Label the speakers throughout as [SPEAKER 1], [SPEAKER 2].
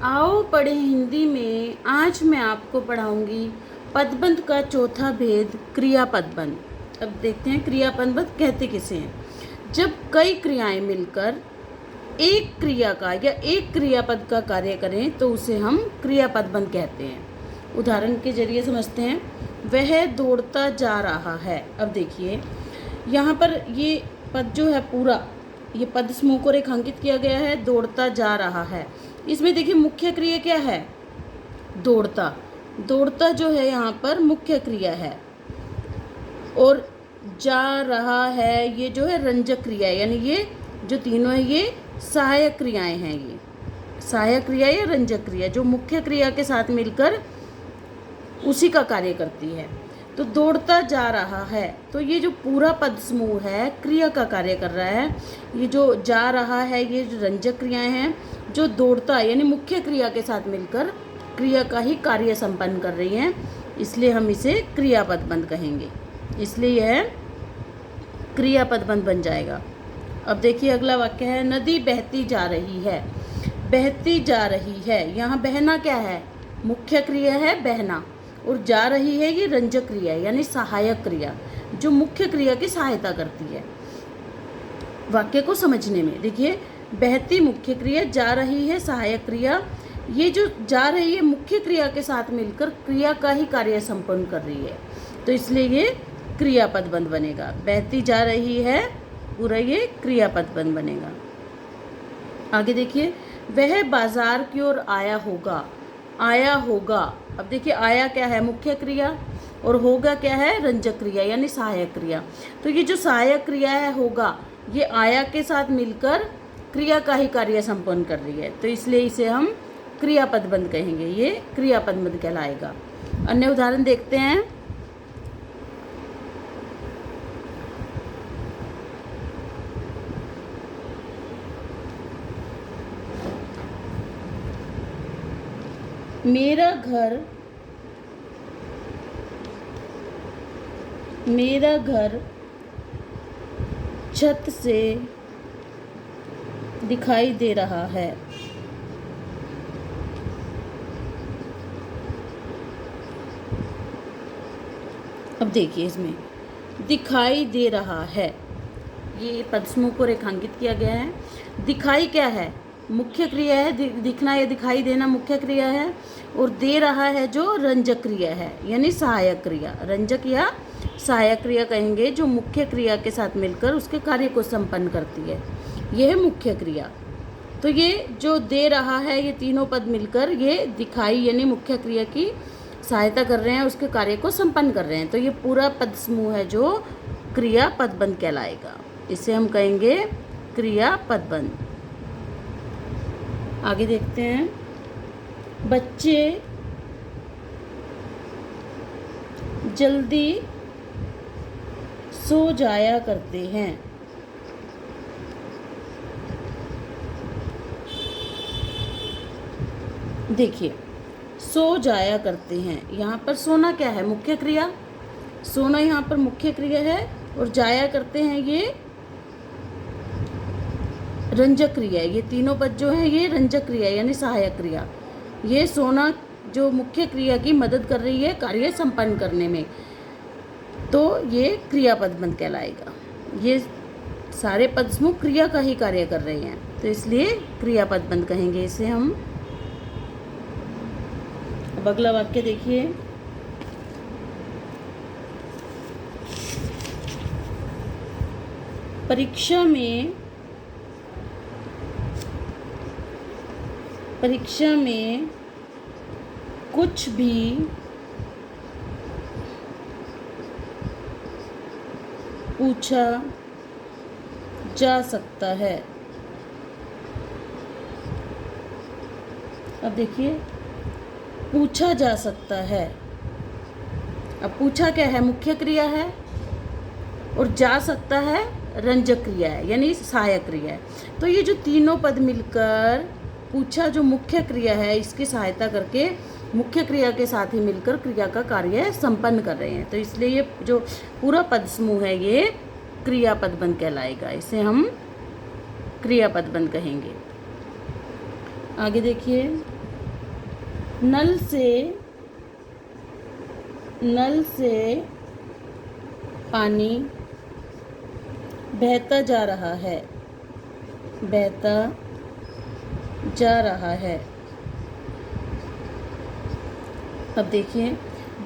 [SPEAKER 1] आओ पढ़ें हिंदी में। आज मैं आपको पढ़ाऊंगी पदबंध का चौथा भेद, क्रियापदबंध। अब देखते हैं क्रियापदबंध कहते किसे हैं। जब कई क्रियाएं मिलकर एक क्रिया का या एक क्रियापद का कार्य करें तो उसे हम क्रियापदबंध कहते हैं। उदाहरण के जरिए समझते हैं। वह दौड़ता जा रहा है। अब देखिए यहाँ पर ये पद जो है पूरा, ये पद समूह को रेखांकित किया गया है। दौड़ता जा रहा है, इसमें देखिए मुख्य क्रिया क्या है? दौड़ता। दौड़ता जो है यहाँ पर मुख्य क्रिया है, और जा रहा है ये जो है रंजक क्रिया है। यानी ये जो तीनों है ये सहायक क्रियाएं हैं। ये सहायक क्रिया या रंजक क्रिया जो मुख्य क्रिया के साथ मिलकर उसी का कार्य करती है। तो दौड़ता जा रहा है, तो ये जो पूरा पद समूह है क्रिया का कार्य कर रहा है। ये जो जा रहा है ये जो रंजक क्रियाएं हैं, जो दौड़ता यानी मुख्य क्रिया के साथ मिलकर क्रिया का ही कार्य संपन्न कर रही हैं, इसलिए हम इसे क्रियापदबंध कहेंगे। इसलिए यह क्रियापदबंध बन जाएगा। अब देखिए अगला वाक्य है, नदी बहती जा रही है। बहती जा रही है, यहाँ बहना क्या है? मुख्य क्रिया है बहना, और जा रही है ये रंजक क्रिया यानी सहायक क्रिया जो मुख्य क्रिया की सहायता करती है वाक्य को समझने में। देखिए बहती मुख्य क्रिया, जा रही है सहायक क्रिया। ये जो जा रही है मुख्य क्रिया के साथ मिलकर क्रिया का ही कार्य संपन्न कर रही है, तो इसलिए ये क्रियापदबंध बनेगा। बहती जा रही है पूरा ये क्रियापदबंध बनेगा। आगे देखिए, वह बाजार की ओर आया होगा। आया होगा, अब देखिए आया क्या है? मुख्य क्रिया, और होगा क्या है? रंजक क्रिया यानी सहायक क्रिया। तो ये जो सहायक क्रिया है होगा, ये आया के साथ मिलकर क्रिया का ही कार्य संपन्न कर रही है, तो इसलिए इसे हम क्रियापदबंध कहेंगे। ये क्रियापदबंध कहलाएगा। अन्य उदाहरण देखते हैं। मेरा घर छत से दिखाई दे रहा है। अब देखिए इसमें दिखाई दे रहा है, ये पद समूह को रेखांकित किया गया है। दिखाई क्या है? मुख्य क्रिया है। दिखना या दिखाई देना मुख्य क्रिया है, और दे रहा है जो रंजक क्रिया है यानी सहायक क्रिया। रंजक या सहायक क्रिया कहेंगे जो मुख्य क्रिया के साथ मिलकर उसके कार्य को संपन्न करती है, यह है मुख्य क्रिया। तो ये जो दे रहा है ये तीनों पद मिलकर ये दिखाई यानी मुख्य क्रिया की सहायता कर रहे हैं, उसके कार्य को संपन्न कर रहे हैं। तो ये पूरा पद समूह है जो क्रियापदबंध कहलाएगा। इसे हम कहेंगे क्रियापदबंध। आगे देखते हैं। बच्चे जल्दी सो जाया करते हैं। देखिए सो जाया करते हैं, यहाँ पर सोना क्या है? मुख्य क्रिया। सोना यहाँ पर मुख्य क्रिया है, और जाया करते हैं ये रंजक क्रिया है। ये तीनों पद जो है ये रंजक क्रिया यानी सहायक क्रिया। ये सोना जो मुख्य क्रिया की मदद कर रही है कार्य संपन्न करने में, तो ये क्रियापदबंध कहलाएगा। ये सारे पद समूह क्रिया का ही कार्य कर रहे हैं, तो इसलिए क्रियापदबंध कहेंगे इसे हम। अब अगला वाक्य देखिए। परीक्षा में कुछ भी पूछा जा सकता है। अब देखिए पूछा जा सकता है। अब पूछा क्या है? मुख्य क्रिया है, और जा सकता है रंजक क्रिया है यानी सहायक क्रिया है। तो ये जो तीनों पद मिलकर पूछा जो मुख्य क्रिया है इसकी सहायता करके मुख्य क्रिया के साथ ही मिलकर क्रिया का कार्य संपन्न कर रहे हैं, तो इसलिए ये जो पूरा पद समूह है ये क्रियापदबंध कहलाएगा। इसे हम क्रियापदबंध कहेंगे। आगे देखिए, नल से पानी बहता जा रहा है, बहता जा रहा है। अब देखिए,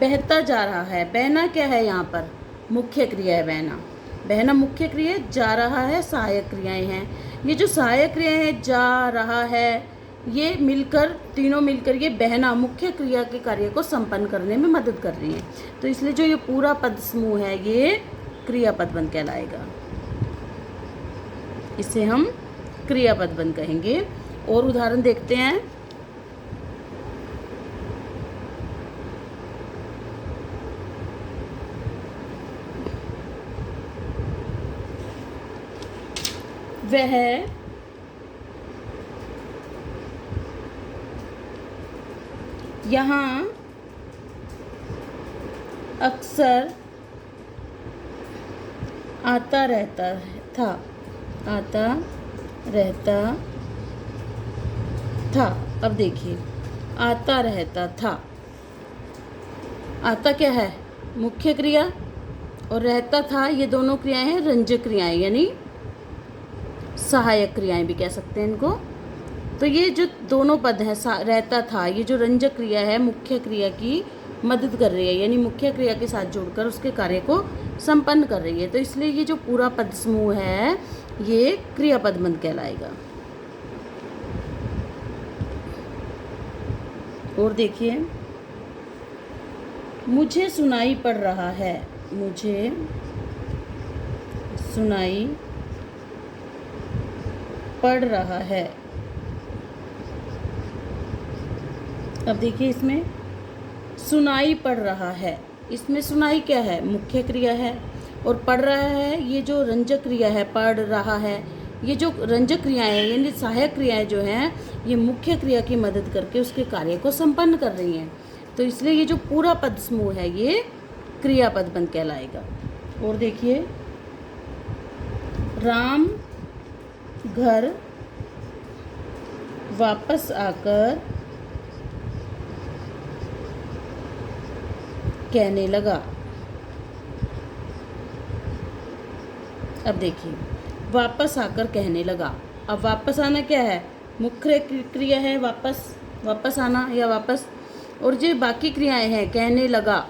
[SPEAKER 1] बहता जा रहा है, बहना क्या है यहाँ पर? मुख्य क्रिया है बहना। बहना मुख्य क्रिया है, जा रहा है सहायक क्रियाएं हैं। ये जो सहायक क्रियाएं हैं, जा रहा है, ये मिलकर, तीनों मिलकर ये बहना मुख्य क्रिया के कार्य को संपन्न करने में मदद कर रही हैं। तो इसलिए जो ये पूरा पद समूह है ये क्रियापद बंध कहलाएगा। इसे हम क्रियापद बंध कहेंगे। और उदाहरण देखते हैं। वह यहाँ अक्सर आता रहता था, आता रहता था। अब देखिए, आता रहता था, आता क्या है? मुख्य क्रिया, और रहता था, ये दोनों क्रियाएं हैं रंजक क्रियाएं, यानी सहायक क्रियाएं भी कह सकते हैं इनको। तो ये जो दोनों पद हैं, रहता था, ये जो रंजक क्रिया है मुख्य क्रिया की मदद कर रही है, यानी मुख्य क्रिया के साथ जोड़कर उसके कार्य को संपन्न कर रही है। तो इसलिए ये जो पूरा पद समूह है ये क्रियापद बंध कहलाएगा। और देखिए, मुझे सुनाई पड़ रहा है, मुझे सुनाई पड़ रहा है। अब देखिए, इसमें सुनाई पड़ रहा है, इसमें सुनाई क्या है? मुख्य क्रिया है। और पढ़ रहा है, ये जो रंजक क्रिया है, पढ़ रहा है, ये जो रंजक क्रियाएं हैं यानी सहायक क्रियाएं जो हैं ये मुख्य क्रिया की मदद करके उसके कार्य को संपन्न कर रही हैं। तो इसलिए ये जो पूरा पद समूह है ये क्रियापद बंध कहलाएगा। और देखिए, राम घर वापस आकर कहने लगा। अब देखिए, वापस आकर कहने लगा। अब वापस आना क्या है? मुख्य क्रिया है, वापस आना या वापस। और जो बाकी क्रियाएं हैं, कहने लगा,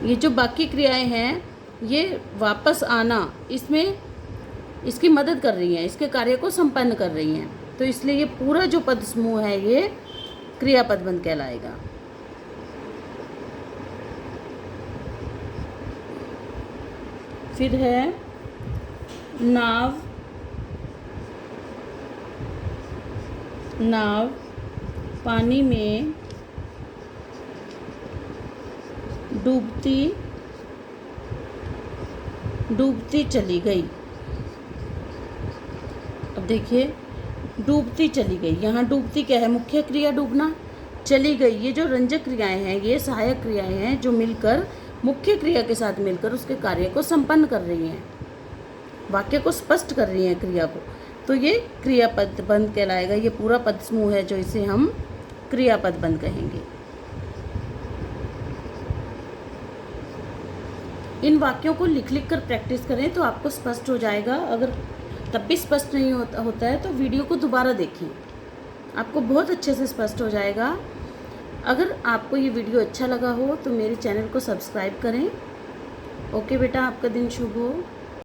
[SPEAKER 1] ये जो बाकी क्रियाएं हैं ये वापस आना, इसमें इसकी मदद कर रही हैं, इसके कार्य को संपन्न कर रही हैं। तो इसलिए ये पूरा जो पद समूह है ये क्रियापद बंध कहलाएगा। फिर है नाव, नाव पानी में डूबती चली गई। अब देखिए, डूबती चली गई, यहाँ डूबती क्या है? मुख्य क्रिया डूबना। चली गई, ये जो रंजक क्रियाएं हैं ये सहायक क्रियाएं हैं जो मिलकर मुख्य क्रिया के साथ मिलकर उसके कार्य को संपन्न कर रही हैं, वाक्य को स्पष्ट कर रही हैं, क्रिया को। तो ये क्रियापद बंध कहलाएगा। ये पूरा पद समूह है जो इसे हम क्रियापद बंध कहेंगे। इन वाक्यों को लिख कर प्रैक्टिस करें तो आपको स्पष्ट हो जाएगा। अगर तब भी स्पष्ट नहीं होता है तो वीडियो को दोबारा देखिए, आपको बहुत अच्छे से स्पष्ट हो जाएगा। अगर आपको ये वीडियो अच्छा लगा हो तो मेरे चैनल को सब्सक्राइब करें। ओके बेटा, आपका दिन शुभ हो।